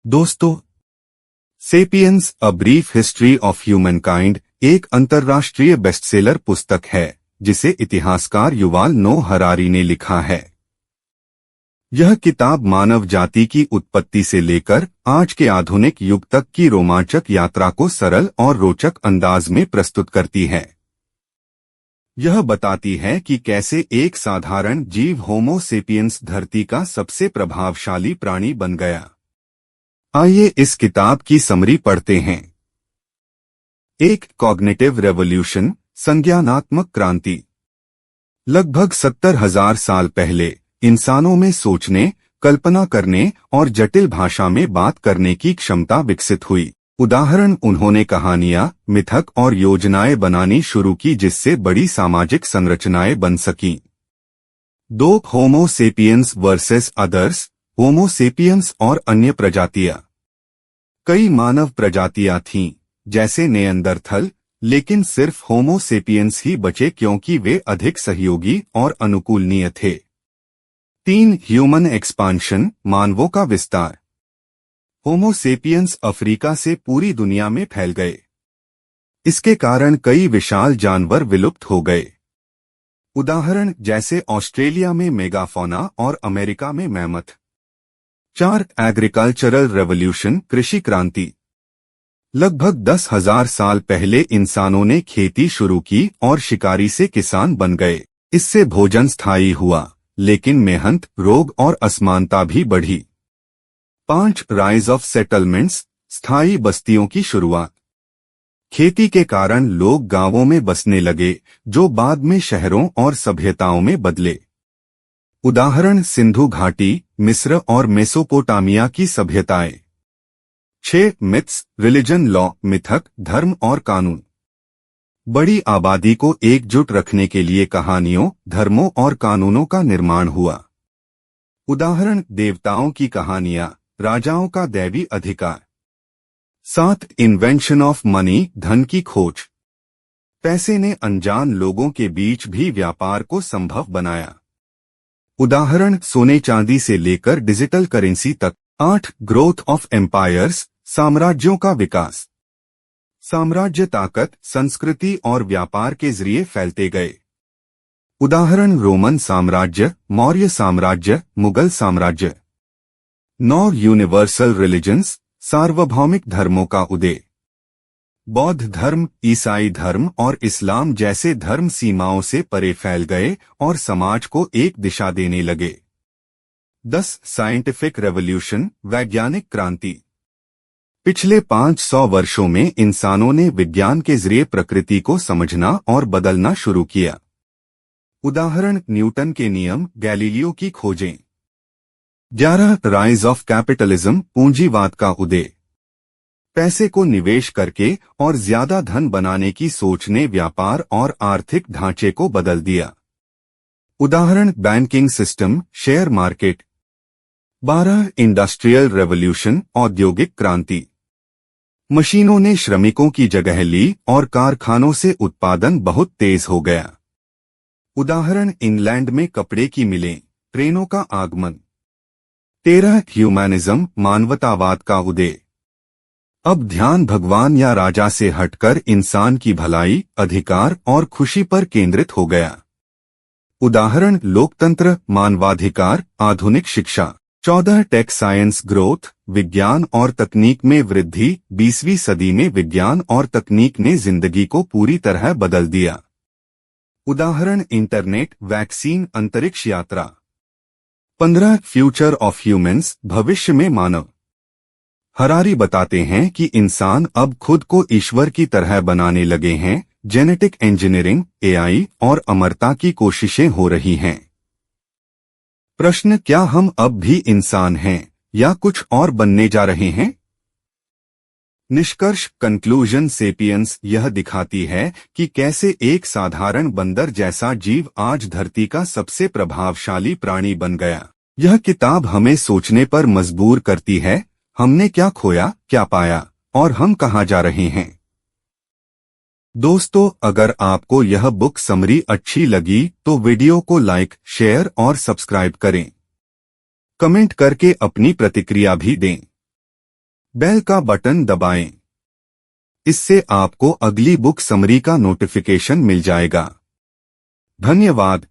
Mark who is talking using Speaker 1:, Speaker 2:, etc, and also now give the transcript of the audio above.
Speaker 1: दोस्तों, Sapiens a brief history of humankind एक अंतर्राष्ट्रीय बेस्टसेलर पुस्तक है जिसे इतिहासकार युवाल नोह हरारी ने लिखा है। यह किताब मानव जाति की उत्पत्ति से लेकर आज के आधुनिक युग तक की रोमांचक यात्रा को सरल और रोचक अंदाज में प्रस्तुत करती है। यह बताती है कि कैसे एक साधारण जीव होमो सेपियंस धरती का सबसे प्रभावशाली प्राणी बन गया। आइए इस किताब की समरी पढ़ते हैं। एक कॉग्निटिव रेवोल्यूशन, संज्ञानात्मक क्रांति। लगभग 70,000 साल पहले इंसानों में सोचने, कल्पना करने और जटिल भाषा में बात करने की क्षमता विकसित हुई। उदाहरण, उन्होंने कहानियां, मिथक और योजनाएं बनानी शुरू की जिससे बड़ी सामाजिक संरचनाएं बन सकीं। 2 होमो सेपियंस वर्सेस अदर्स, होमो सेपियंस और अन्य प्रजातियां। कई मानव प्रजातियां थीं, जैसे नेअंदरथल, लेकिन सिर्फ होमो सेपियंस ही बचे क्योंकि वे अधिक सहयोगी और अनुकूलनीय थे। 3 ह्यूमन एक्सपांशन, मानवों का विस्तार। होमो सेपियंस अफ्रीका से पूरी दुनिया में फैल गए। इसके कारण कई विशाल जानवर विलुप्त हो गए। उदाहरण, जैसे ऑस्ट्रेलिया में मेगाफोना और अमेरिका में मैमथ। 4 एग्रीकल्चरल रेवोल्यूशन, कृषि क्रांति। लगभग 10,000 साल पहले इंसानों ने खेती शुरू की और शिकारी से किसान बन गए। इससे भोजन स्थायी हुआ, लेकिन मेहनत, रोग और असमानता भी बढ़ी। 5 राइज ऑफ सेटलमेंट्स, स्थायी बस्तियों की शुरुआत। खेती के कारण लोग गांवों में बसने लगे, जो बाद में शहरों और सभ्यताओं में बदले। उदाहरण, सिंधु घाटी, मिस्र और मेसोपोटामिया की सभ्यताएं। 6 मिथ्स, रिलीजन, लॉ, मिथक, धर्म और कानून। बड़ी आबादी को एकजुट रखने के लिए कहानियों, धर्मों और कानूनों का निर्माण हुआ। उदाहरण, देवताओं की कहानियां, राजाओं का दैवी अधिकार। 7 इन्वेंशन ऑफ मनी, धन की खोज। पैसे ने अनजान लोगों के बीच भी व्यापार को संभव बनाया। उदाहरण, सोने चांदी से लेकर डिजिटल करेंसी तक। 8 ग्रोथ ऑफ एम्पायर्स, साम्राज्यों का विकास। साम्राज्य ताकत, संस्कृति और व्यापार के जरिए फैलते गए। उदाहरण, रोमन साम्राज्य, मौर्य साम्राज्य, मुगल साम्राज्य। 9 यूनिवर्सल रिलीजन्स, सार्वभौमिक धर्मों का उदय। बौद्ध धर्म, ईसाई धर्म और इस्लाम जैसे धर्म सीमाओं से परे फैल गए और समाज को एक दिशा देने लगे। 10 साइंटिफिक रेवोल्यूशन, वैज्ञानिक क्रांति। पिछले 500 वर्षों में इंसानों ने विज्ञान के जरिए प्रकृति को समझना और बदलना शुरू किया। उदाहरण, न्यूटन के नियम, गैलीलियो की खोजें। 11 राइज ऑफ कैपिटलिज्म, पूंजीवाद का उदय। पैसे को निवेश करके और ज्यादा धन बनाने की सोच ने व्यापार और आर्थिक ढांचे को बदल दिया। उदाहरण, banking system, share market. 12 industrial revolution, औद्योगिक क्रांति। मशीनों ने श्रमिकों की जगह ली और कारखानों से उत्पादन बहुत तेज हो गया। उदाहरण, इंग्लैंड में कपड़े की मिलें, ट्रेनों का आगमन। 13 ह्यूमैनिज्म, मानवतावाद का उदय। अब ध्यान भगवान या राजा से हटकर इंसान की भलाई, अधिकार और खुशी पर केंद्रित हो गया। उदाहरण, लोकतंत्र, मानवाधिकार, आधुनिक शिक्षा। 14 टेक साइंस ग्रोथ, विज्ञान और तकनीक में वृद्धि। 20वीं सदी में विज्ञान और तकनीक ने जिंदगी को पूरी तरह बदल दिया। उदाहरण, इंटरनेट, वैक्सीन, अंतरिक्ष यात्रा। 15 फ्यूचर ऑफ ह्यूमंस, भविष्य में मानव। हरारी बताते हैं कि इंसान अब खुद को ईश्वर की तरह बनाने लगे हैं। जेनेटिक इंजीनियरिंग, एआई और अमरता की कोशिशें हो रही हैं। प्रश्न, क्या हम अब भी इंसान हैं या कुछ और बनने जा रहे हैं? निष्कर्ष, कंक्लूजन, सेपियंस यह दिखाती है कि कैसे एक साधारण बंदर जैसा जीव आज धरती का सबसे प्रभावशाली प्राणी बन गया। यह किताब हमें सोचने पर मजबूर करती है, हमने क्या खोया, क्या पाया और हम कहां जा रहे हैं। दोस्तों, अगर आपको यह बुक समरी अच्छी लगी तो वीडियो को लाइक, शेयर और सब्सक्राइब करें। कमेंट करके अपनी प्रतिक्रिया भी दें। बेल का बटन दबाएं। इससे आपको अगली बुक समरी का नोटिफिकेशन मिल जाएगा। धन्यवाद।